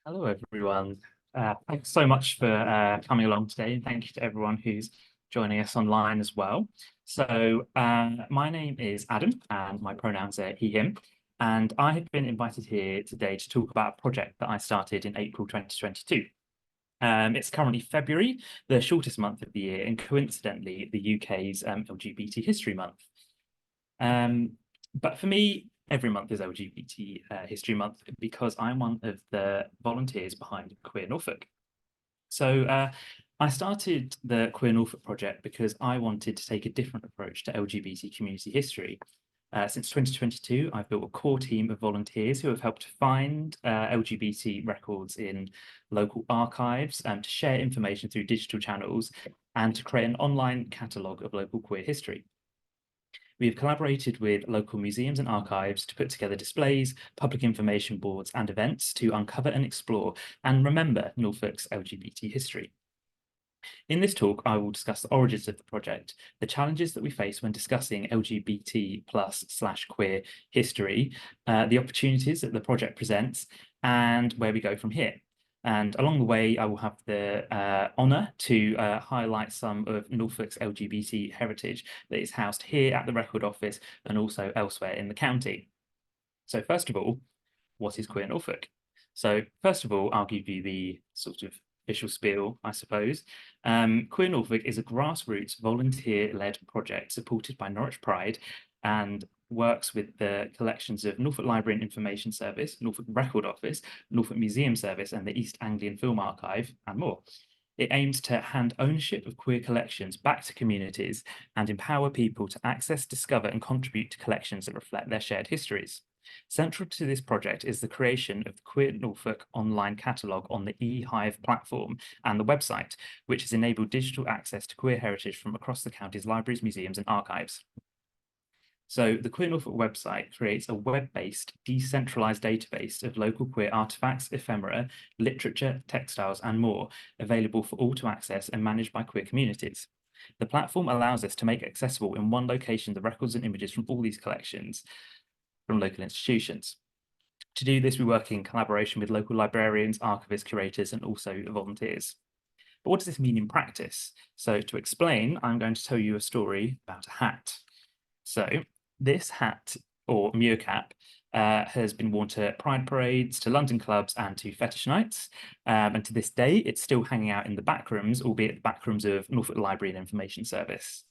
Hello, everyone. Thanks so much for coming along today, and thank you to everyone who's joining us online as well. My name is Adam, and my pronouns are he, him, and I have been invited here today to talk about a project that I started in April 2022. It's currently February, the shortest month of the year, and coincidentally, the UK's LGBT History Month. But for me, every month is LGBT History Month because I'm one of the volunteers behind Queer Norfolk. I started the Queer Norfolk project because I wanted to take a different approach to LGBT community history. Since 2022, I've built a core team of volunteers who have helped to find LGBT records in local archives, to share information through digital channels, and to create an online catalogue of local queer history. We have collaborated with local museums and archives to put together displays, public information boards, and events to uncover and explore and remember Norfolk's LGBT history. In this talk, I will discuss the origins of the project, the challenges that we face when discussing LGBT+/queer history, the opportunities that the project presents, and where we go from here. And along the way, I will have the honour to highlight some of Norfolk's LGBT heritage that is housed here at the Record Office and also elsewhere in the county. So first of all, what is Queer Norfolk? So first of all, I'll give you the sort of official spiel, I suppose. Queer Norfolk is a grassroots volunteer-led project supported by Norwich Pride and works with the collections of Norfolk Library and Information Service, Norfolk Record Office, Norfolk Museum Service, and the East Anglian Film Archive, and more. It aims to hand ownership of queer collections back to communities and empower people to access, discover, and contribute to collections that reflect their shared histories. Central to this project is the creation of the Queer Norfolk online catalogue on the eHive platform and the website, which has enabled digital access to queer heritage from across the county's libraries, museums, and archives. So the Queer Norfolk website creates a web-based, decentralized database of local queer artifacts, ephemera, literature, textiles, and more, available for all to access and managed by queer communities. The platform allows us to make accessible in one location the records and images from all these collections from local institutions. To do this, we work in collaboration with local librarians, archivists, curators, and also volunteers. But what does this mean in practice? So to explain, I'm going to tell you a story about a hat. So this hat, or muir-cap, has been worn to pride parades, to London clubs, and to fetish nights. And to this day, it's still hanging out in the back rooms, albeit the back rooms of Norfolk Library and Information Service.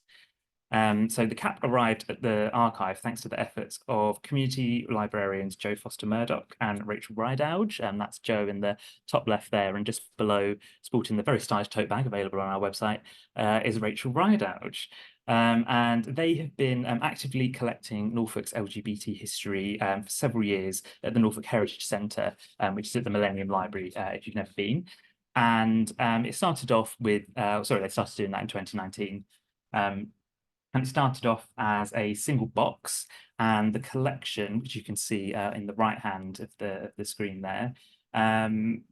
So the cap arrived at the archive thanks to the efforts of community librarians Joe Foster Murdoch and Rachel Rideout, and that's Joe in the top left there, and just below, sporting the very stylish tote bag available on our website, is Rachel Rideout. And they have been actively collecting Norfolk's LGBT history for several years at the Norfolk Heritage Centre, which is at the Millennium Library, if you've never been. And it started off with, they started doing that in 2019. And it started off as a single box, and the collection, which you can see in the right hand of the screen there,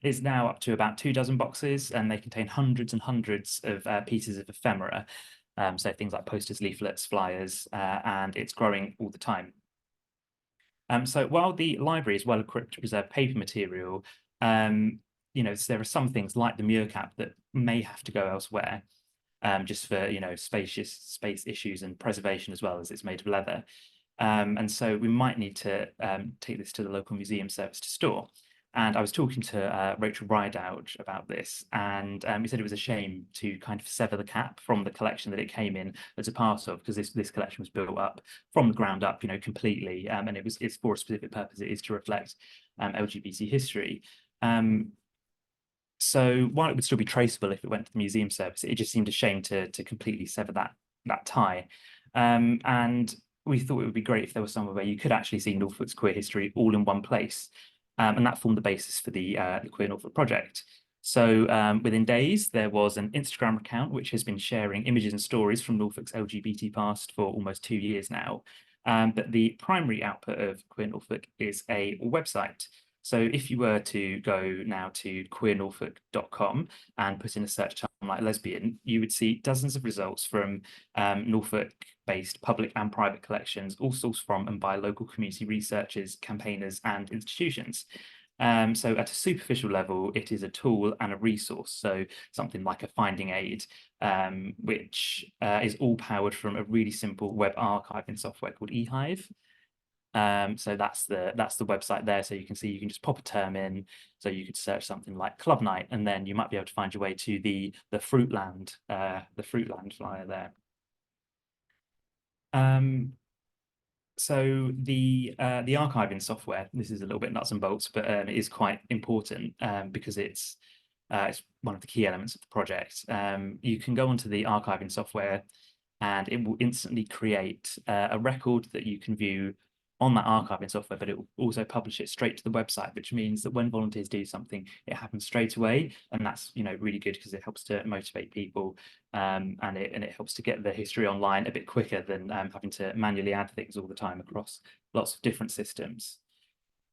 is now up to about 24 boxes, and they contain hundreds and hundreds of pieces of ephemera. So things like posters, leaflets, flyers, and it's growing all the time. So while the library is well equipped to preserve paper material, there are some things like the muir-cap that may have to go elsewhere. Just for space issues and preservation, as well as it's made of leather. And so we might need to take this to the local museum service to store. And I was talking to Rachel Rideout about this, and he said it was a shame to kind of sever the cap from the collection that it came in as a part of, because this collection was built up from the ground up, completely, and it's for a specific purpose. It is to reflect LGBT history. So while it would still be traceable if it went to the museum service, it just seemed a shame to completely sever that tie. And we thought it would be great if there was somewhere where you could actually see Norfolk's queer history all in one place. And that formed the basis for the Queer Norfolk project. So within days, there was an Instagram account which has been sharing images and stories from Norfolk's LGBT past for almost 2 years now. But the primary output of Queer Norfolk is a website. So if you were to go now to queernorfolk.com and put in a search term like lesbian, you would see dozens of results from Norfolk-based public and private collections, all sourced from and by local community researchers, campaigners, and institutions. So at a superficial level, it is a tool and a resource. So something like a finding aid, which is all powered from a really simple web archiving software called eHive. So that's the website there. So you can see you can just pop a term in. So you could search something like club night, and then you might be able to find your way to the Fruitland flyer there. So the archiving software, this is a little bit nuts and bolts, but it is quite important because it's one of the key elements of the project. You can go onto the archiving software and it will instantly create a record that you can view on that archiving software, but it will also publish it straight to the website, which means that when volunteers do something, it happens straight away. And that's, really good because it helps to motivate people and it helps to get the history online a bit quicker than having to manually add things all the time across lots of different systems.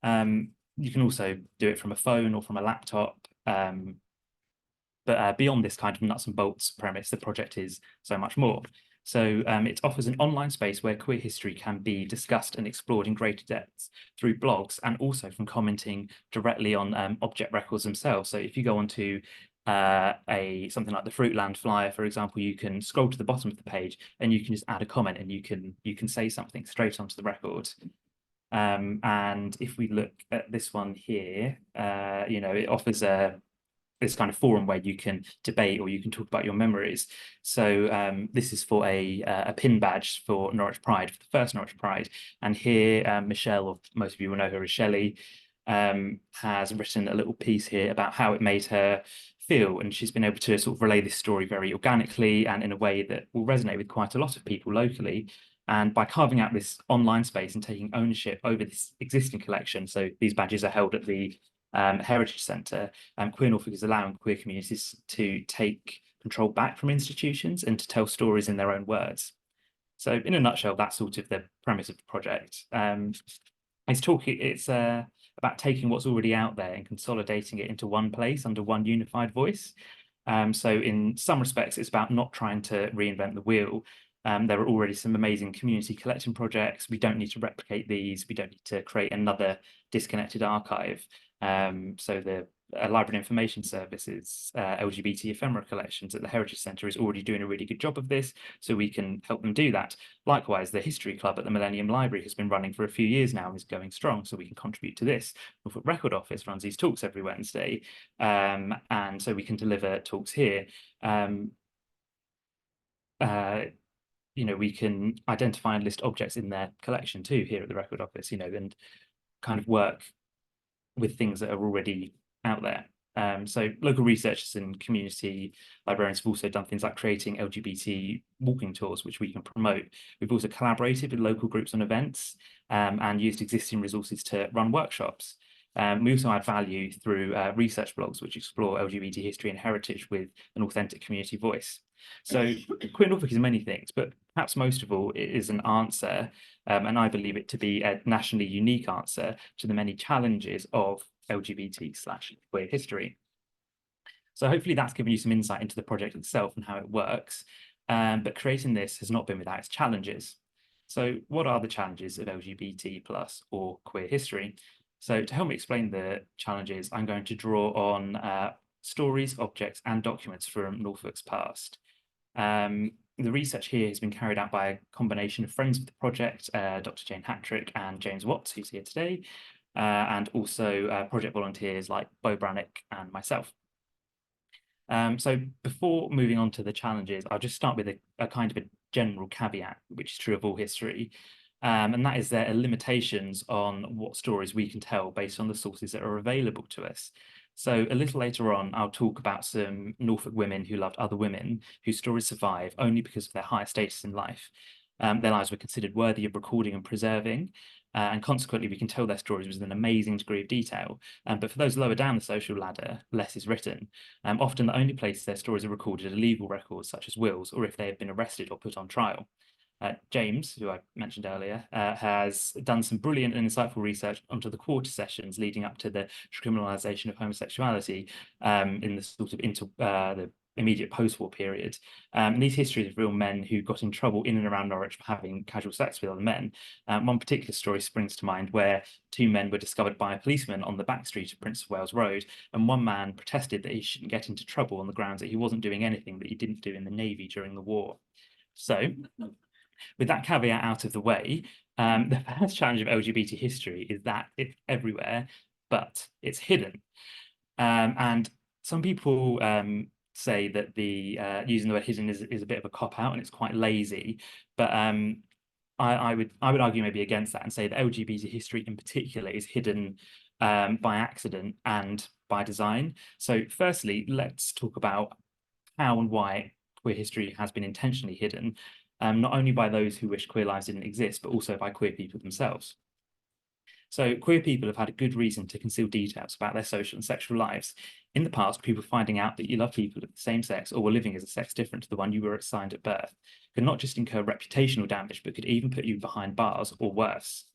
You can also do it from a phone or from a laptop. But beyond this kind of nuts and bolts premise, the project is so much more. So it offers an online space where queer history can be discussed and explored in greater depth through blogs and also from commenting directly on object records themselves. So if you go onto something like the Fruitland flyer, for example, you can scroll to the bottom of the page and you can just add a comment and you can say something straight onto the record. And if we look at this one here, it offers this kind of forum where you can debate or you can talk about your memories. So this is for a pin badge for Norwich Pride, for the first Norwich Pride. And here, Michelle, or most of you will know her as Shelley, has written a little piece here about how it made her feel. And she's been able to sort of relay this story very organically and in a way that will resonate with quite a lot of people locally. And by carving out this online space and taking ownership over this existing collection, so these badges are held at the Heritage Centre, Queer Norfolk is allowing queer communities to take control back from institutions and to tell stories in their own words. So in a nutshell, that's sort of the premise of the project. It's about taking what's already out there and consolidating it into one place under one unified voice. So in some respects, it's about not trying to reinvent the wheel. There are already some amazing community collection projects. We don't need to replicate these. We don't need to create another disconnected archive. So the Library and Information Services, LGBT ephemera collections at the Heritage Centre is already doing a really good job of this, so we can help them do that. Likewise, the History Club at the Millennium Library has been running for a few years now and is going strong, so we can contribute to this. Norfolk Record Office runs these talks every Wednesday, and so we can deliver talks here. We can identify and list objects in their collection too here at the Record Office, and kind of work with things that are already out there. So local researchers and community librarians have also done things like creating LGBT walking tours, which we can promote. We've also collaborated with local groups on events and used existing resources to run workshops. We also add value through research blogs, which explore LGBT history and heritage with an authentic community voice. So Queer Norfolk is many things, but perhaps most of all, it is an answer, and I believe it to be a nationally unique answer to the many challenges of LGBT/queer history. So hopefully that's given you some insight into the project itself and how it works. But creating this has not been without its challenges. So what are the challenges of LGBT plus or queer history? So to help me explain the challenges, I'm going to draw on stories, objects, and documents from Norfolk's past. The research here has been carried out by a combination of friends of the project, Dr. Jane Hattrick and James Watts, who's here today, and also project volunteers like Bo Brannick and myself. So before moving on to the challenges, I'll just start with a kind of a general caveat, which is true of all history. And that is there are limitations on what stories we can tell based on the sources that are available to us. So a little later on, I'll talk about some Norfolk women who loved other women whose stories survive only because of their higher status in life. Their lives were considered worthy of recording and preserving, and consequently we can tell their stories with an amazing degree of detail. But for those lower down the social ladder, less is written. Often the only place their stories are recorded are legal records such as wills, or if they have been arrested or put on trial. James, who I mentioned earlier, has done some brilliant and insightful research onto the quarter sessions leading up to the criminalisation of homosexuality in the sort of the immediate post-war period. And these histories of real men who got in trouble in and around Norwich for having casual sex with other men. One particular story springs to mind where two men were discovered by a policeman on the back street of Prince of Wales Road, and one man protested that he shouldn't get into trouble on the grounds that he wasn't doing anything that he didn't do in the Navy during the war. So, with that caveat out of the way, the first challenge of LGBT history is that it's everywhere, but it's hidden. And some people say that the using the word hidden is a bit of a cop out and it's quite lazy, but I would argue maybe against that and say that LGBT history in particular is hidden by accident and by design. So firstly, let's talk about how and why queer history has been intentionally hidden, not only by those who wish queer lives didn't exist, but also by queer people themselves. So queer people have had a good reason to conceal details about their social and sexual lives. In the past, people finding out that you love people of the same sex or were living as a sex different to the one you were assigned at birth could not just incur reputational damage, but could even put you behind bars or worse.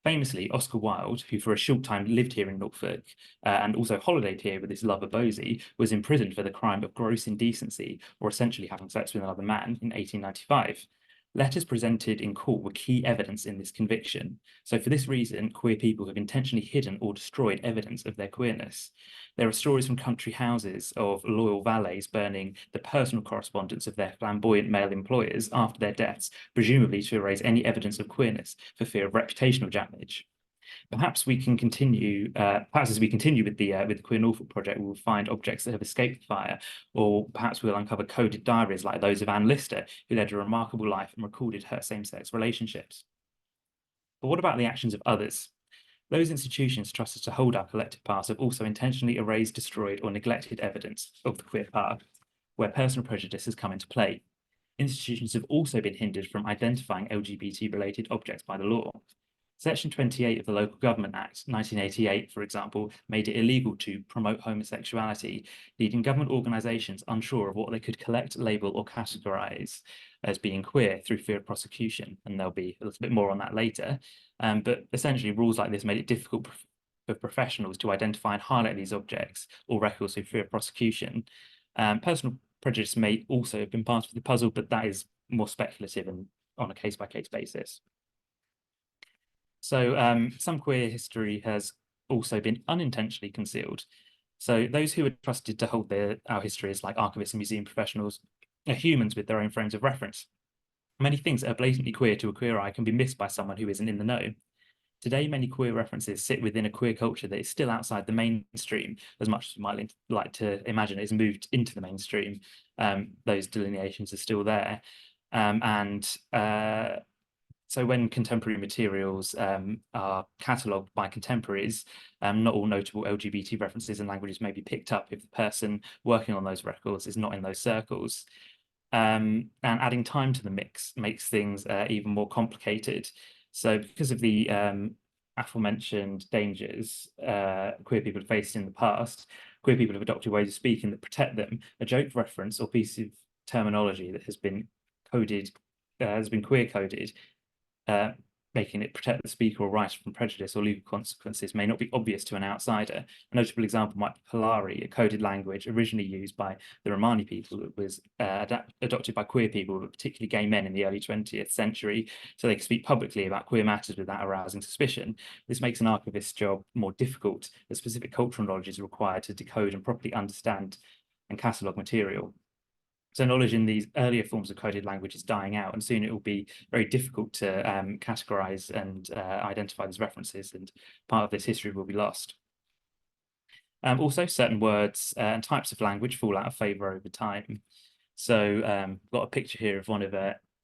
Famously, Oscar Wilde, who for a short time lived here in Norfolk and also holidayed here with his lover Bosie, was imprisoned for the crime of gross indecency, or essentially having sex with another man, in 1895. Letters presented in court were key evidence in this conviction. So for this reason, queer people have intentionally hidden or destroyed evidence of their queerness. There are stories from country houses of loyal valets burning the personal correspondence of their flamboyant male employers after their deaths, presumably to erase any evidence of queerness for fear of reputational damage. Perhaps we can continue. Perhaps as we continue with the Queer Norfolk project, we'll find objects that have escaped the fire, or perhaps we'll uncover coded diaries like those of Anne Lister, who led a remarkable life and recorded her same-sex relationships. But what about the actions of others? Those institutions trusted to hold our collective past have also intentionally erased, destroyed, or neglected evidence of the queer past, where personal prejudice has come into play. Institutions have also been hindered from identifying LGBT-related objects by the law. Section 28 of the Local Government Act 1988, for example, made it illegal to promote homosexuality, leading government organisations unsure of what they could collect, label, or categorise as being queer through fear of prosecution. And there'll be a little bit more on that later. But essentially, rules like this made it difficult for professionals to identify and highlight these objects or records through fear of prosecution. Personal prejudice may also have been part of the puzzle, but that is more speculative and on a case-by-case basis. So some queer history has also been unintentionally concealed. So those who are trusted to hold our histories, like archivists and museum professionals, are humans with their own frames of reference. Many things that are blatantly queer to a queer eye can be missed by someone who isn't in the know. Today, many queer references sit within a queer culture that is still outside the mainstream, as much as you might like to imagine it's moved into the mainstream. Those delineations are still there. So when contemporary materials are catalogued by contemporaries, not all notable LGBT references and languages may be picked up if the person working on those records is not in those circles. And adding time to the mix makes things even more complicated. So because of the aforementioned dangers queer people have faced in the past, queer people have adopted ways of speaking that protect them. A joke reference or piece of terminology that has been coded, has been queer coded, making it protect the speaker or writer from prejudice or legal consequences may not be obvious to an outsider. A notable example might be Polari, a coded language originally used by the Romani people that was adopted by queer people, but particularly gay men in the early 20th century, so they could speak publicly about queer matters without arousing suspicion. This makes an archivist's job more difficult, as specific cultural knowledge is required to decode and properly understand and catalogue material. So knowledge in these earlier forms of coded language is dying out, and soon it will be very difficult to categorize and identify these references, and part of this history will be lost. Also, certain words and types of language fall out of favor over time. So I've got a picture here of one of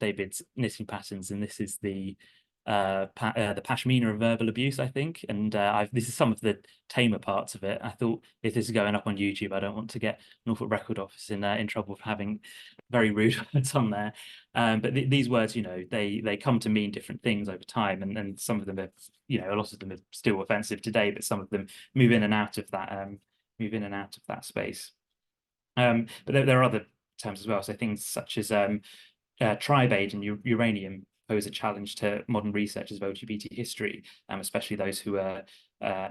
David's knitting patterns, and this is the Pashmina of verbal abuse, I think, and this is some of the tamer parts of it. I thought if this is going up on YouTube, I don't want to get Norfolk Record Office in trouble for having very rude words on there. But these words, you know, they come to mean different things over time, and some of them are, you know, a lot of them are still offensive today, but some of them move in and out of that space. But there are other terms as well. So things such as tribade and uranium pose a challenge to modern researchers of LGBT history, especially those who are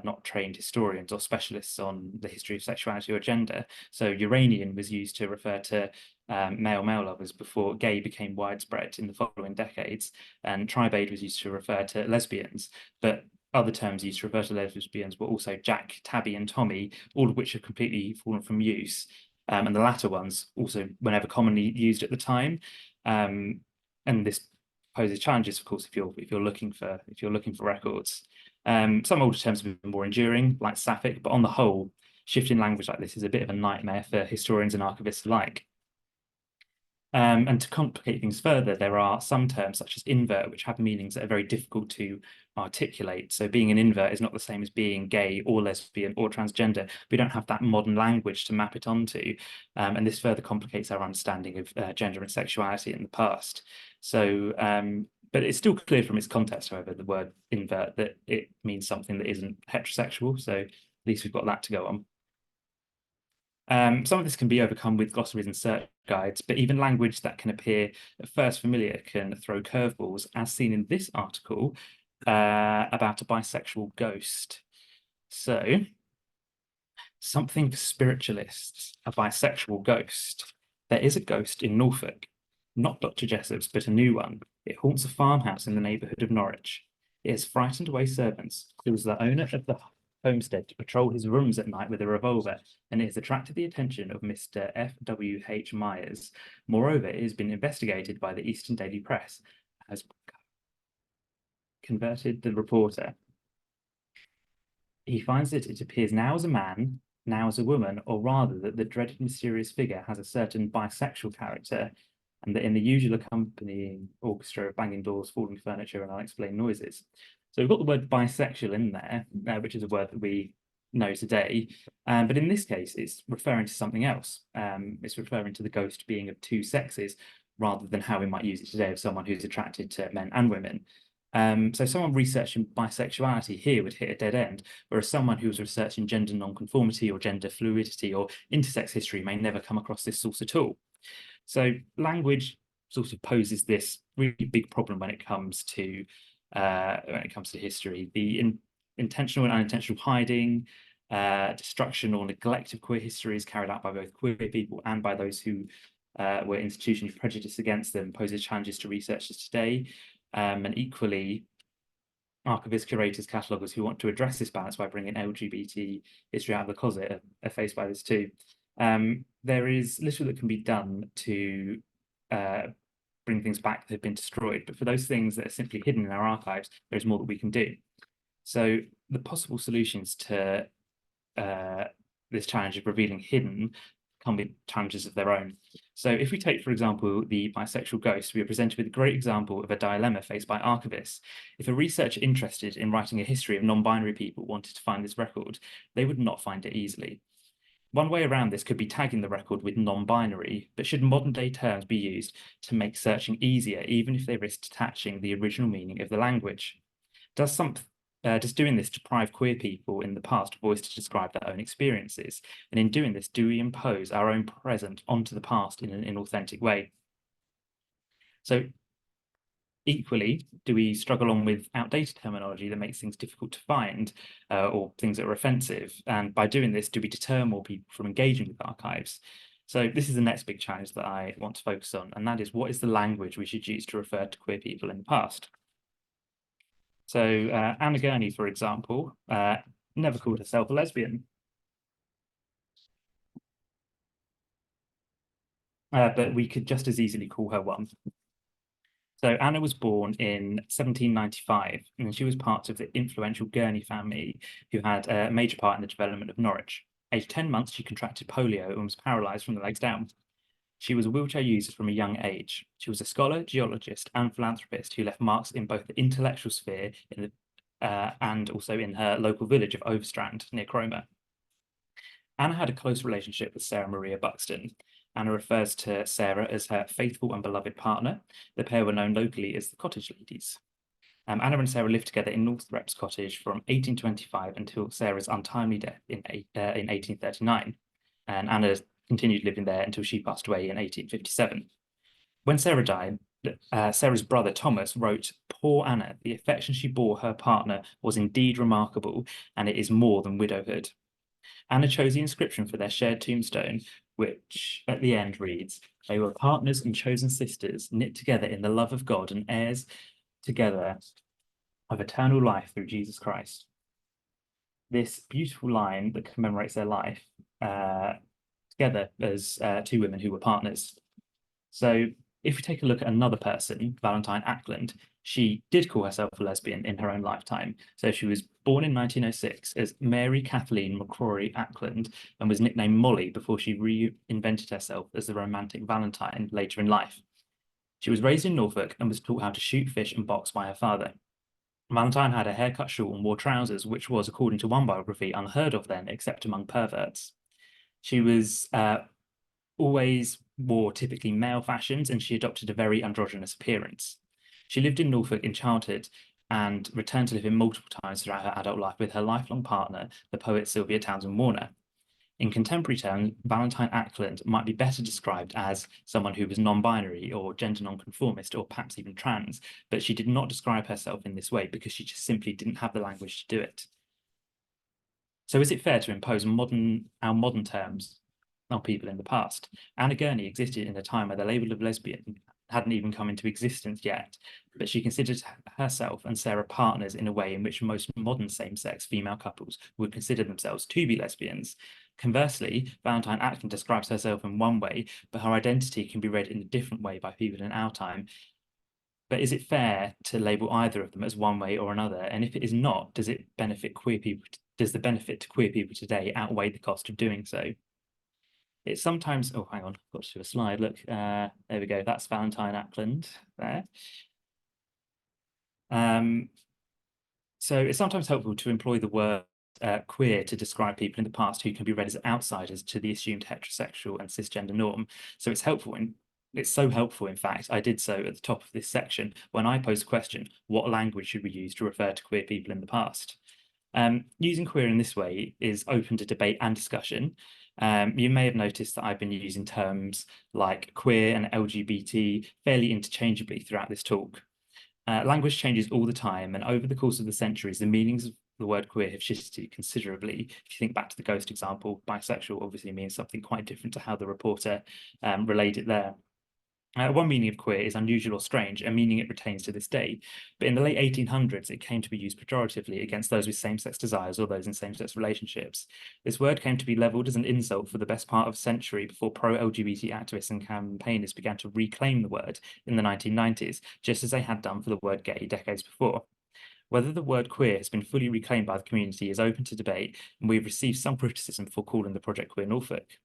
not trained historians or specialists on the history of sexuality or gender. So Uranian was used to refer to male-male lovers before gay became widespread in the following decades, and tribade was used to refer to lesbians, but other terms used to refer to lesbians were also Jack, Tabby, and Tommy, all of which have completely fallen from use. And the latter ones also were never commonly used at the time. And this poses challenges, of course, if you're looking for records. Some older terms have been more enduring, like Sapphic, but on the whole, shifting language like this is a bit of a nightmare for historians and archivists alike. And to complicate things further, there are some terms such as invert, which have meanings that are very difficult to articulate. So being an invert is not the same as being gay or lesbian or transgender. We don't have that modern language to map it onto. And this further complicates our understanding of gender and sexuality in the past. So, but it's still clear from its context, however, the word invert, that it means something that isn't heterosexual. So at least we've got that to go on. Some of this can be overcome with glossaries and search guides, but even language that can appear at first familiar can throw curveballs, as seen in this article about a bisexual ghost. So, something for spiritualists, a bisexual ghost. There is a ghost in Norfolk, not Dr. Jessop's, but a new one. It haunts a farmhouse in the neighbourhood of Norwich. It has frightened away servants. It was the owner of the homestead to patrol his rooms at night with a revolver, and it has attracted the attention of Mr. F.W.H. Myers. Moreover, it has been investigated by the Eastern Daily Press, has converted the reporter. He finds that it appears now as a man, now as a woman, or rather that the dreaded mysterious figure has a certain bisexual character, and that in the usual accompanying orchestra of banging doors, falling furniture, and unexplained noises. So we've got the word bisexual in there, which is a word that we know today, but in this case, it's referring to something else. It's referring to the ghost being of two sexes, rather than how we might use it today of someone who's attracted to men and women. So someone researching bisexuality here would hit a dead end, whereas someone who's researching gender nonconformity or gender fluidity or intersex history may never come across this source at all. So language sort of poses this really big problem when it comes to history. The intentional and unintentional hiding, destruction or neglect of queer history is carried out by both queer people and by those who were institutionally prejudiced against them, poses challenges to researchers today. And equally, archivists, curators, cataloguers who want to address this balance by bringing LGBT history out of the closet are faced by this too. There is little that can be done to bring things back that have been destroyed, but for those things that are simply hidden in our archives, there's more that we can do. So the possible solutions to this challenge of revealing hidden come with challenges of their own. So if we take, for example, the bisexual ghost, we are presented with a great example of a dilemma faced by archivists. If a researcher interested in writing a history of non-binary people wanted to find this record, they would not find it easily. One way around this could be tagging the record with non-binary, but should modern-day terms be used to make searching easier, even if they risk detaching the original meaning of the language? Does doing this deprive queer people in the past of voice to describe their own experiences? And in doing this, do we impose our own present onto the past in an inauthentic way? So equally, do we struggle on with outdated terminology that makes things difficult to find or things that are offensive? And by doing this, do we deter more people from engaging with archives? So this is the next big challenge that I want to focus on, and that is, what is the language we should use to refer to queer people in the past? So Anna Gurney, for example, never called herself a lesbian. But we could just as easily call her one. So Anna was born in 1795, and she was part of the influential Gurney family who had a major part in the development of Norwich. Aged 10 months, she contracted polio and was paralysed from the legs down. She was a wheelchair user from a young age. She was a scholar, geologist, and philanthropist who left marks in both the intellectual sphere and also in her local village of Overstrand, near Cromer. Anna had a close relationship with Sarah Maria Buxton. Anna refers to Sarah as her faithful and beloved partner. The pair were known locally as the Cottage Ladies. Anna and Sarah lived together in Northrep's cottage from 1825 until Sarah's untimely death in 1839. And Anna continued living there until she passed away in 1857. When Sarah died, Sarah's brother Thomas wrote, "Poor Anna, the affection she bore her partner was indeed remarkable, and it is more than widowhood." Anna chose the inscription for their shared tombstone, which at the end reads, "They were partners and chosen sisters, knit together in the love of God and heirs together of eternal life through Jesus Christ." This beautiful line that commemorates their life together as two women who were partners. So if we take a look at another person, Valentine Ackland, she did call herself a lesbian in her own lifetime. So she was born in 1906 as Mary Kathleen McCrory Ackland and was nicknamed Molly before she reinvented herself as the romantic Valentine later in life. She was raised in Norfolk and was taught how to shoot, fish, and box by her father. Valentine had her hair cut short and wore trousers, which was, according to one biography, unheard of then, except among perverts. She was always wore typically male fashions, and she adopted a very androgynous appearance. She lived in Norfolk in childhood and returned to live in multiple times throughout her adult life with her lifelong partner, the poet Sylvia Townsend Warner. In contemporary terms, Valentine Ackland might be better described as someone who was non-binary or gender non-conformist or perhaps even trans, but she did not describe herself in this way because she just simply didn't have the language to do it. So is it fair to impose our modern terms on people in the past? Anna Gurney existed in a time where the label of lesbian hadn't even come into existence yet, but she considered herself and Sarah partners in a way in which most modern same-sex female couples would consider themselves to be lesbians. Conversely, Valentine Ackland describes herself in one way, but her identity can be read in a different way by people in our time. But is it fair to label either of them as one way or another? And if it is not, does it benefit queer people? Does the benefit to queer people today outweigh the cost of doing so? It's sometimes, oh, hang on, I've got to do a slide. Look, there we go. That's Valentine Ackland there. So it's sometimes helpful to employ the word queer to describe people in the past who can be read as outsiders to the assumed heterosexual and cisgender norm. So it's helpful it's so helpful, in fact, I did so at the top of this section when I posed a question, what language should we use to refer to queer people in the past? Using queer in this way is open to debate and discussion. You may have noticed that I've been using terms like queer and LGBT fairly interchangeably throughout this talk. Language changes all the time, and over the course of the centuries, the meanings of the word queer have shifted considerably. If you think back to the ghost example, bisexual obviously means something quite different to how the reporter relayed it there. One meaning of queer is unusual or strange, a meaning it retains to this day. But in the late 1800s, it came to be used pejoratively against those with same-sex desires or those in same-sex relationships. This word came to be leveled as an insult for the best part of a century before pro-LGBT activists and campaigners began to reclaim the word in the 1990s, just as they had done for the word gay decades before. Whether the word queer has been fully reclaimed by the community is open to debate, and we've received some criticism for calling the project Queer Norfolk.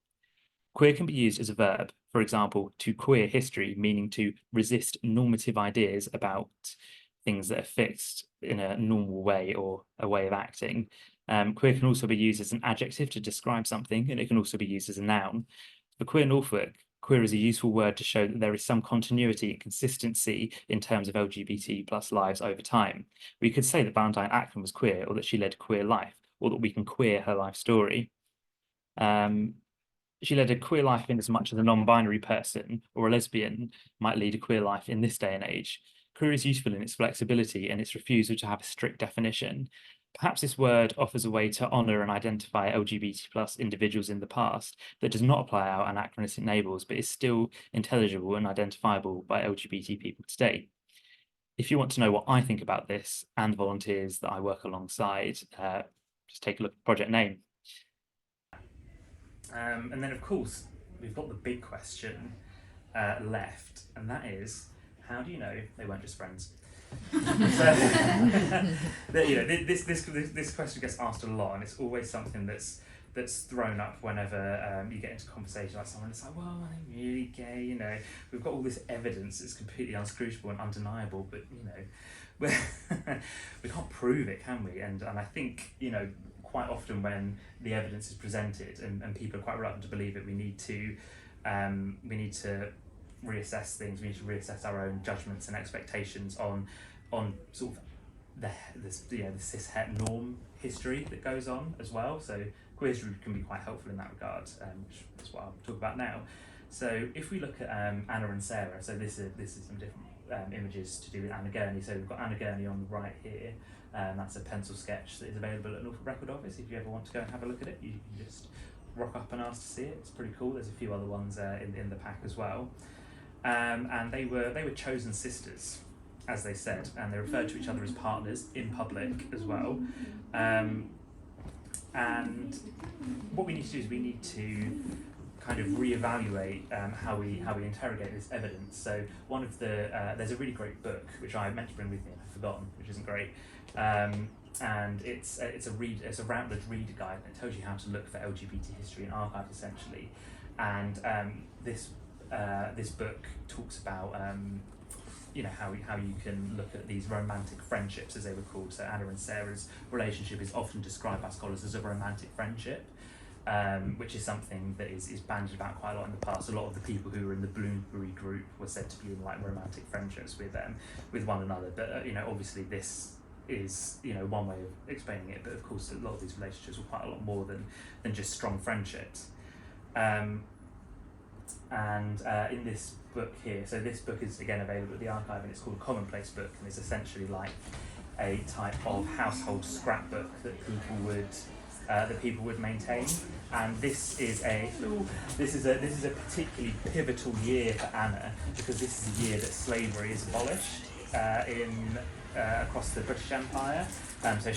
Queer can be used as a verb, for example, to queer history, meaning to resist normative ideas about things that are fixed in a normal way or a way of acting. Queer can also be used as an adjective to describe something, and it can also be used as a noun. For Queer Norfolk, queer is a useful word to show that there is some continuity and consistency in terms of LGBT plus lives over time. We could say that Valentine Ackland was queer, or that she led a queer life, or that we can queer her life story. She led a queer life in as much as a non-binary person or a lesbian might lead a queer life in this day and age. Queer is useful in its flexibility and its refusal to have a strict definition. Perhaps this word offers a way to honour and identify LGBT plus individuals in the past that does not apply our anachronistic labels, but is still intelligible and identifiable by LGBT people today. If you want to know what I think about this and volunteers that I work alongside, just take a look at the project name. And then, of course, we've got the big question left, and that is, how do you know they weren't just friends? So, this question gets asked a lot, and it's always something that's thrown up whenever you get into conversation like someone. It's like, well, are they really gay? We've got all this evidence that's completely unscrutable and undeniable, but we can't prove it, can we? And I think quite often when the evidence is presented and people are quite reluctant to believe it, we need to reassess things. We need to reassess our own judgments and expectations on sort of the cis het norm history that goes on as well. So queer history can be quite helpful in that regard, which is what I'll talk about now. So if we look at Anna and Sarah, so this is some different images to do with Anna Gurney. So we've got Anna Gurney on the right here. That's a pencil sketch that is available at Norfolk Record Office. If you ever want to go and have a look at it, you can just rock up and ask to see it. It's pretty cool. There's a few other ones in the pack as well. And they were chosen sisters, as they said, and they referred to each other as partners in public as well. And what we need to do is we need to kind of reevaluate how we interrogate this evidence. So one of the there's a really great book which I meant to bring with me and I've forgotten, which isn't great. And it's a Routledge reader guide, and it tells you how to look for LGBT history and archive essentially. And this book talks about how you can look at these romantic friendships, as they were called. So Anna and Sarah's relationship is often described by scholars as a romantic friendship, which is something that is bandied about quite a lot in the past. A lot of the people who were in the Bloomsbury group were said to be in like romantic friendships with one another. But obviously this is one way of explaining it. But of course, a lot of these relationships were quite a lot more than just strong friendships. And in this book here, so this book is again available at the archive, and it's called a commonplace book, and it's essentially like a type of household scrapbook that people would maintain. And this is a particularly pivotal year for Anna, because this is the year that slavery is abolished across the British Empire. So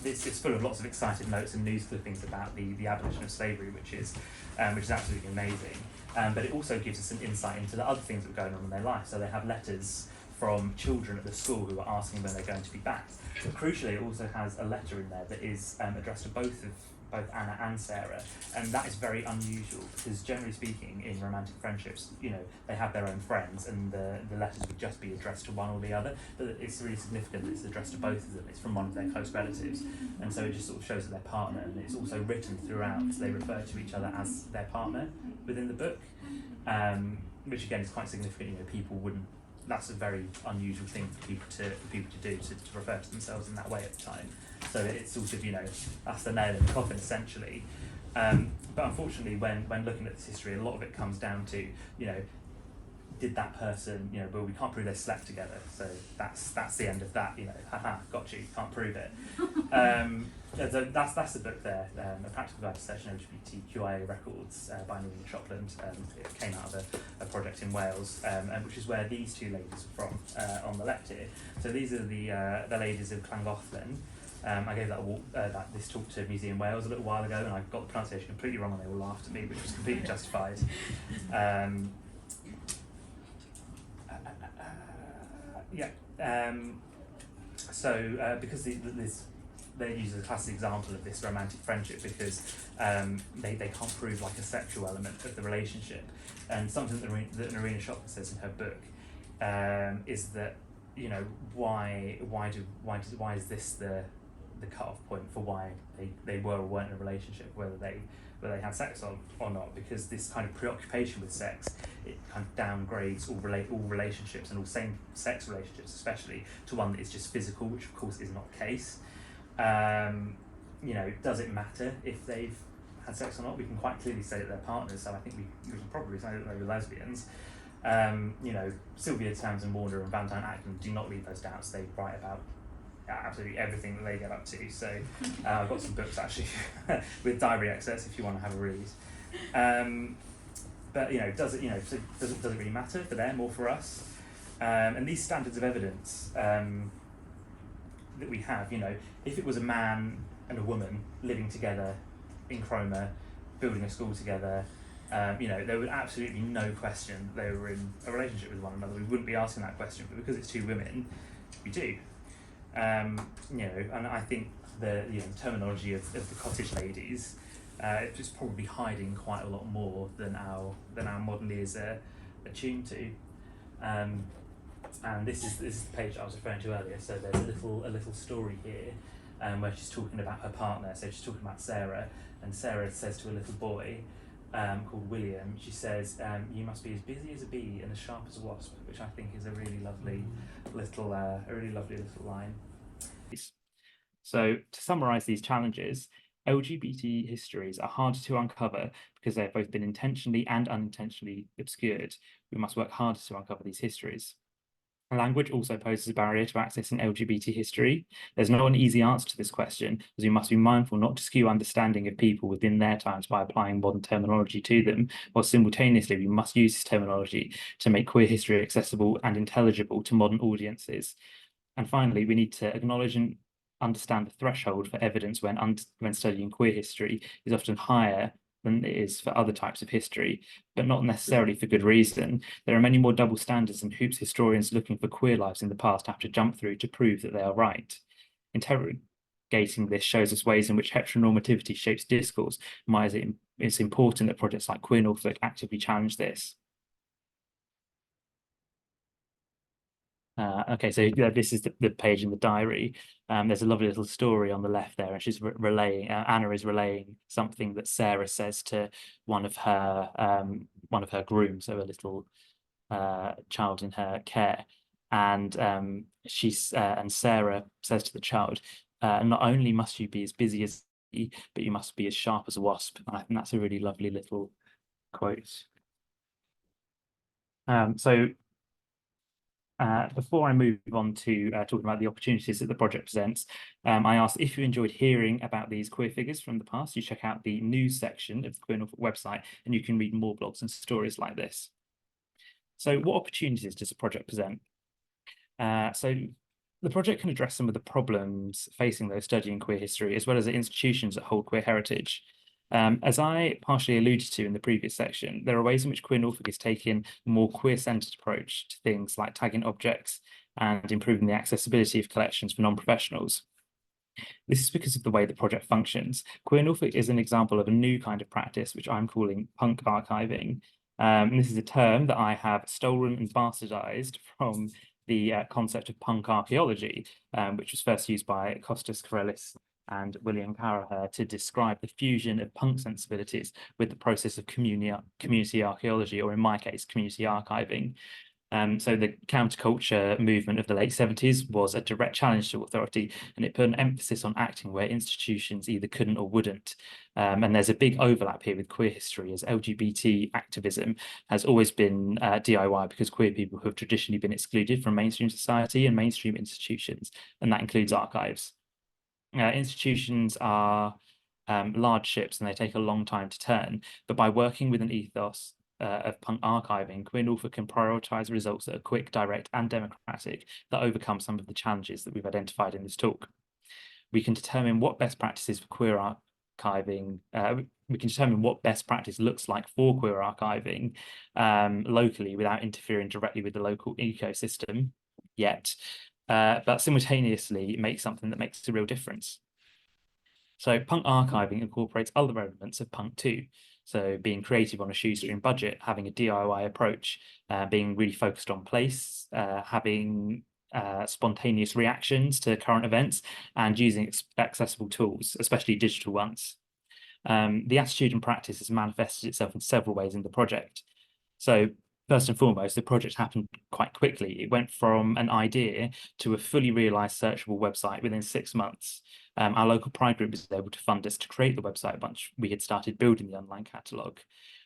it's full of lots of excited notes and news clippings about the abolition of slavery, which is absolutely amazing. But it also gives us some insight into the other things that were going on in their life. So they have letters from children at the school who are asking when they're going to be back. But crucially, it also has a letter in there that is addressed to both Anna and Sarah, and that is very unusual because generally speaking, in romantic friendships, they have their own friends, and the letters would just be addressed to one or the other. But it's really significant that it's addressed to both of them. It's from one of their close relatives, and so it just sort of shows that they're partner. And it's also written throughout. They refer to each other as their partner within the book, which again is quite significant. People wouldn't. That's a very unusual thing for people to do, to refer to themselves in that way at the time. So it's sort of, that's the nail in the coffin essentially. But unfortunately, when looking at this history, a lot of it comes down to, did that person, well, we can't prove they slept together, so that's the end of that, haha, got you, can't prove it. So that's the book there, A Practical Guide to Searching LGBTQIA Records by Noreen Shopland. It came out of a project in Wales, which is where these two ladies are from on the left here. So these are the ladies of Llangollen. I gave this talk to Museum Wales a little while ago, and I got the pronunciation completely wrong, and they all laughed at me, which was completely justified. Because they use a classic example of this romantic friendship because they can't prove like a sexual element of the relationship, and something that Noreen Shopland says in her book is that why is this the cut-off point for why they were or weren't in a relationship, whether they had sex or not, because this kind of preoccupation with sex, it kind of downgrades all relationships, and all same-sex relationships especially, to one that is just physical, which of course is not the case. Does it matter if they've had sex or not? We can quite clearly say that they're partners, so I think we can probably say that they were lesbians. Sylvia Townsend Warner and Valentine Ackland do not leave those doubts. They write about absolutely everything that they get up to. So I've got some books actually with diary excerpts if you want to have a read. But does it really matter for them or for us? And these standards of evidence that we have, if it was a man and a woman living together in Cromer, building a school together, there would absolutely no question they were in a relationship with one another. We wouldn't be asking that question, but because it's two women, we do. And I think the terminology of the cottage ladies is probably hiding quite a lot more than our modern ears are attuned to. And this is the page I was referring to earlier. So there's a little story here where she's talking about her partner. So she's talking about Sarah, and Sarah says to a little boy called William, she says, "You must be as busy as a bee and as sharp as a wasp," which I think is a really lovely little line. So to summarise these challenges, LGBT histories are harder to uncover because they have both been intentionally and unintentionally obscured. We must work harder to uncover these histories. Language also poses a barrier to accessing LGBT history. There's not an easy answer to this question, as we must be mindful not to skew understanding of people within their times by applying modern terminology to them, while simultaneously we must use this terminology to make queer history accessible and intelligible to modern audiences. And finally, we need to acknowledge and understand the threshold for evidence when studying queer history is often higher than it is for other types of history, but not necessarily for good reason. There are many more double standards and hoops historians looking for queer lives in the past have to jump through to prove that they are right. Interrogating this shows us ways in which heteronormativity shapes discourse, and why it's important that projects like Queer Norfolk actively challenge this. Okay, so this is the page in the diary. There's a lovely little story on the left there, and she's relaying. Anna is relaying something that Sarah says to one of her grooms, so a little child in her care, and and Sarah says to the child, "Not only must you be as busy as me, but you must be as sharp as a wasp." And I think that's a really lovely little quote. So before I move on to talking about the opportunities that the project presents, I asked if you enjoyed hearing about these queer figures from the past, you check out the news section of the Queer Norfolk website and you can read more blogs and stories like this. So what opportunities does the project present? So the project can address some of the problems facing those studying queer history, as well as the institutions that hold queer heritage. As I partially alluded to in the previous section, there are ways in which Queer Norfolk is taking a more queer-centered approach to things like tagging objects and improving the accessibility of collections for non-professionals. This is because of the way the project functions. Queer Norfolk is an example of a new kind of practice, which I'm calling punk archiving. This is a term that I have stolen and bastardized from the concept of punk archaeology, which was first used by Kostas Karellis and William Caraher to describe the fusion of punk sensibilities with the process of community archaeology, or in my case, community archiving. So the counterculture movement of the late 70s was a direct challenge to authority, and it put an emphasis on acting where institutions either couldn't or wouldn't. And there's a big overlap here with queer history, as LGBT activism has always been DIY because queer people have traditionally been excluded from mainstream society and mainstream institutions, and that includes archives. Institutions are large ships and they take a long time to turn, but by working with an ethos of punk archiving, Queer Norfolk can prioritise results that are quick, direct, and democratic that overcome some of the challenges that we've identified in this talk. We can determine what best practices for queer archiving, we can determine what best practice looks like for queer archiving locally without interfering directly with the local ecosystem yet, but simultaneously make something that makes a real difference. So punk archiving incorporates other elements of punk too. So being creative on a shoestring budget, having a DIY approach, being really focused on place, having spontaneous reactions to current events, and using accessible tools, especially digital ones. The attitude and practice has manifested itself in several ways in the project. So first and foremost, the project happened quite quickly. It went from an idea to a fully realized searchable website within 6 months. Our local pride group was able to fund us to create the website once we had started building the online catalogue.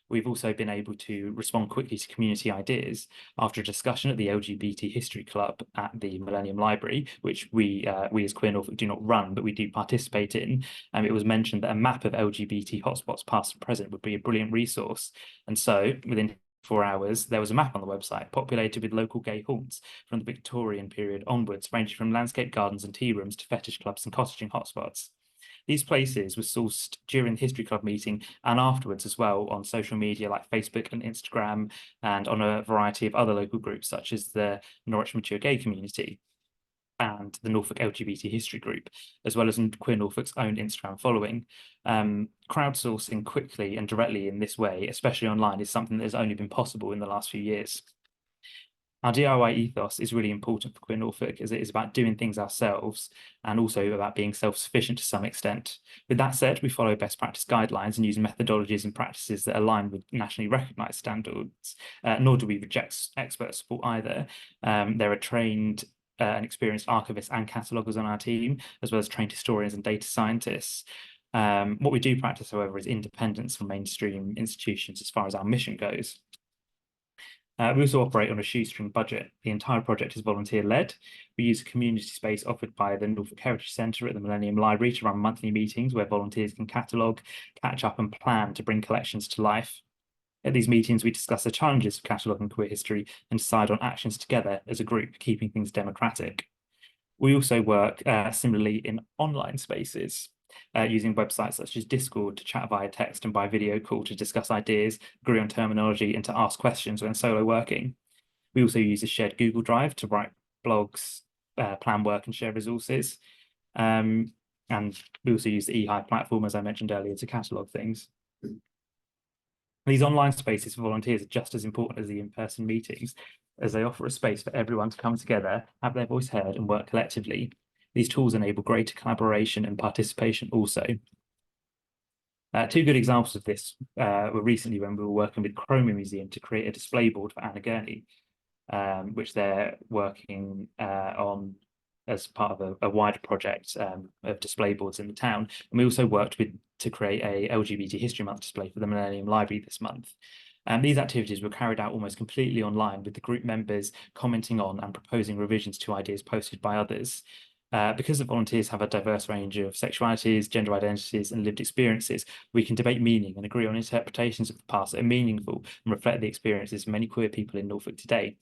We've also been able to respond quickly to community ideas after a discussion at the LGBT History Club at the Millennium Library, which we as Queer Norfolk do not run, but we do participate in. It was mentioned that a map of LGBT hotspots past and present would be a brilliant resource. And so within 4 hours, there was a map on the website populated with local gay haunts from the Victorian period onwards, ranging from landscape gardens and tea rooms to fetish clubs and cottaging hotspots. These places were sourced during the History Club meeting and afterwards as well on social media like Facebook and Instagram, and on a variety of other local groups such as the Norwich Mature Gay Community and the Norfolk LGBT History Group, as well as in Queer Norfolk's own Instagram following. Crowdsourcing quickly and directly in this way, especially online, is something that has only been possible in the last few years. Our DIY ethos is really important for Queer Norfolk, as it is about doing things ourselves and also about being self-sufficient to some extent. With that said, we follow best practice guidelines and use methodologies and practices that align with nationally recognised standards, nor do we reject expert support either. There are trained and experienced archivists and cataloguers on our team, as well as trained historians and data scientists. What we do practice, however, is independence from mainstream institutions as far as our mission goes. We also operate on a shoestring budget. The entire project is volunteer-led. We use a community space offered by the Norfolk Heritage Centre at the Millennium Library to run monthly meetings where volunteers can catalogue, catch up and plan to bring collections to life. At these meetings, we discuss the challenges of cataloguing queer history and decide on actions together as a group, keeping things democratic. We also work similarly in online spaces, using websites such as Discord to chat via text and by video call to discuss ideas, agree on terminology, and to ask questions when solo working. We also use a shared Google Drive to write blogs, plan work, and share resources. And we also use the eHive platform, as I mentioned earlier, to catalogue things. These online spaces for volunteers are just as important as the in-person meetings, as they offer a space for everyone to come together, have their voice heard, and work collectively. These tools enable greater collaboration and participation also. Two good examples of this were recently when we were working with Chroma Museum to create a display board for Anna Gurney, which they're working on as part of a wider project of display boards in the town. And we also worked to create a LGBT History Month display for the Millennium Library this month. These activities were carried out almost completely online, with the group members commenting on and proposing revisions to ideas posted by others. Because the volunteers have a diverse range of sexualities, gender identities, and lived experiences, we can debate meaning and agree on interpretations of the past that are meaningful and reflect the experiences of many queer people in Norfolk today.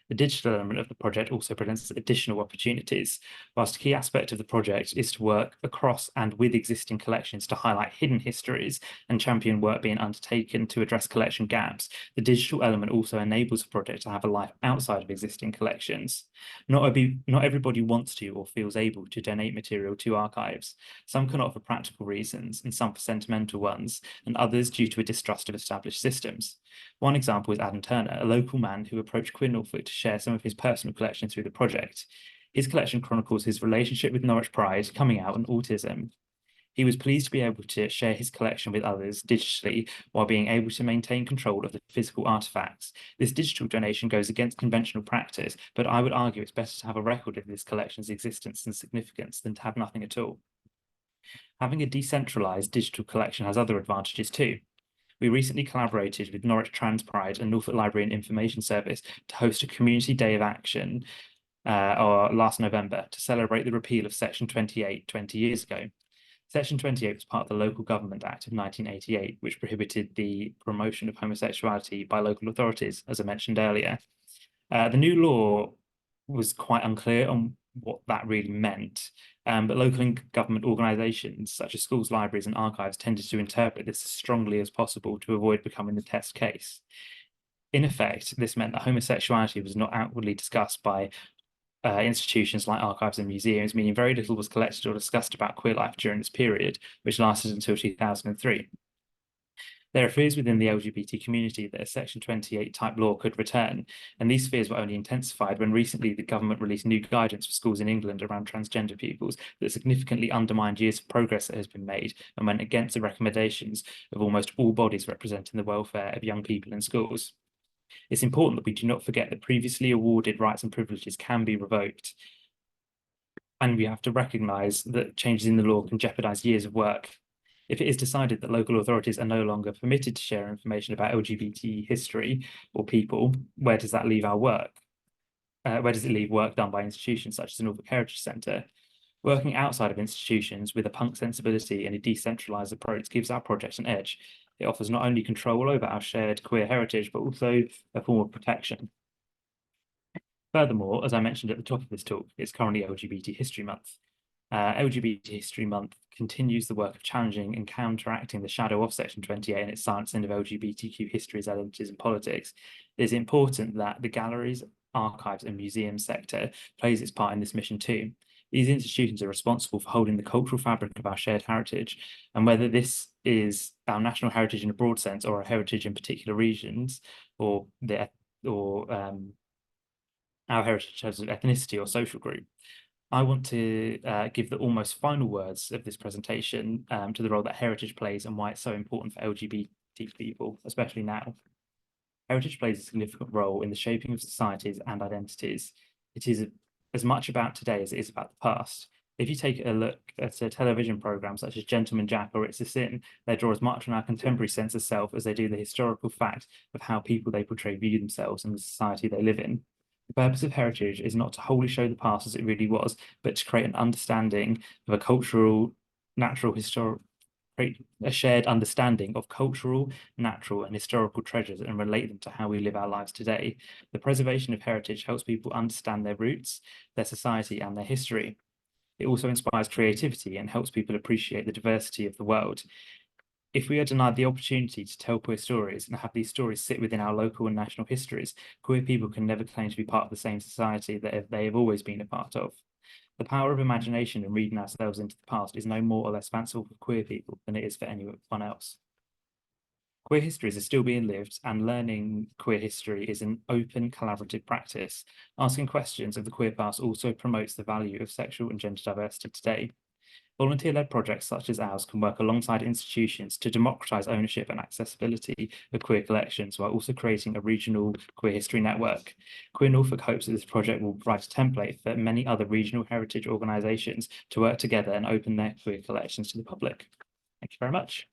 The digital element of the project also presents additional opportunities. Whilst a key aspect of the project is to work across and with existing collections to highlight hidden histories and champion work being undertaken to address collection gaps, the digital element also enables the project to have a life outside of existing collections. Not everybody wants to or feels able to donate material to archives. Some cannot for practical reasons, and some for sentimental ones, and others due to a distrust of established systems. One example is Adam Turner, a local man who approached Queer Norfolk to share some of his personal collection through the project. His collection chronicles his relationship with Norwich Pride, coming out, and autism. He was pleased to be able to share his collection with others digitally while being able to maintain control of the physical artifacts. This digital donation goes against conventional practice, but I would argue it's better to have a record of this collection's existence and significance than to have nothing at all. Having a decentralized digital collection has other advantages too. We recently collaborated with Norwich Trans Pride and Norfolk Library and Information Service to host a community day of action last November to celebrate the repeal of Section 28 20 years ago. Section 28 was part of the Local Government Act of 1988, which prohibited the promotion of homosexuality by local authorities, as I mentioned earlier. The new law was quite unclear on what that really meant, but local and government organisations such as schools, libraries and archives tended to interpret this as strongly as possible to avoid becoming the test case. In effect, this meant that homosexuality was not outwardly discussed by institutions like archives and museums, meaning very little was collected or discussed about queer life during this period, which lasted until 2003. There are fears within the LGBT community that a Section 28 type law could return, and these fears were only intensified when recently the government released new guidance for schools in England around transgender pupils that significantly undermined years of progress that has been made and went against the recommendations of almost all bodies representing the welfare of young people in schools. It's important that we do not forget that previously awarded rights and privileges can be revoked, and we have to recognise that changes in the law can jeopardise years of work. If it is decided that local authorities are no longer permitted to share information about LGBT history or people, where does that leave our work? Where does it leave work done by institutions such as the Norfolk Heritage Centre? Working outside of institutions with a punk sensibility and a decentralised approach gives our project an edge. It offers not only control over our shared queer heritage, but also a form of protection. Furthermore, as I mentioned at the top of this talk, it's currently LGBT History Month. LGBT History Month continues the work of challenging and counteracting the shadow of Section 28 and its silencing of LGBTQ histories, identities, and politics. It is important that the galleries, archives, and museum sector plays its part in this mission too. These institutions are responsible for holding the cultural fabric of our shared heritage, and whether this is our national heritage in a broad sense or a heritage in particular regions, or our heritage as an ethnicity or social group. I want to give the almost final words of this presentation to the role that heritage plays and why it's so important for LGBT people, especially now. Heritage plays a significant role in the shaping of societies and identities. It is as much about today as it is about the past. If you take a look at a television program such as Gentleman Jack or It's a Sin, they draw as much on our contemporary sense of self as they do the historical fact of how people they portray view themselves and the society they live in. The purpose of heritage is not to wholly show the past as it really was, but to create an understanding of a cultural, natural, historical, create a shared understanding of cultural, natural, and historical treasures and relate them to how we live our lives today. The preservation of heritage helps people understand their roots, their society, and their history. It also inspires creativity and helps people appreciate the diversity of the world. If we are denied the opportunity to tell queer stories and have these stories sit within our local and national histories, queer people can never claim to be part of the same society that they have always been a part of. The power of imagination and reading ourselves into the past is no more or less fanciful for queer people than it is for anyone else. Queer histories are still being lived, and learning queer history is an open, collaborative practice. Asking questions of the queer past also promotes the value of sexual and gender diversity today. Volunteer-led projects such as ours can work alongside institutions to democratise ownership and accessibility of queer collections while also creating a regional queer history network. Queer Norfolk hopes that this project will provide a template for many other regional heritage organisations to work together and open their queer collections to the public. Thank you very much.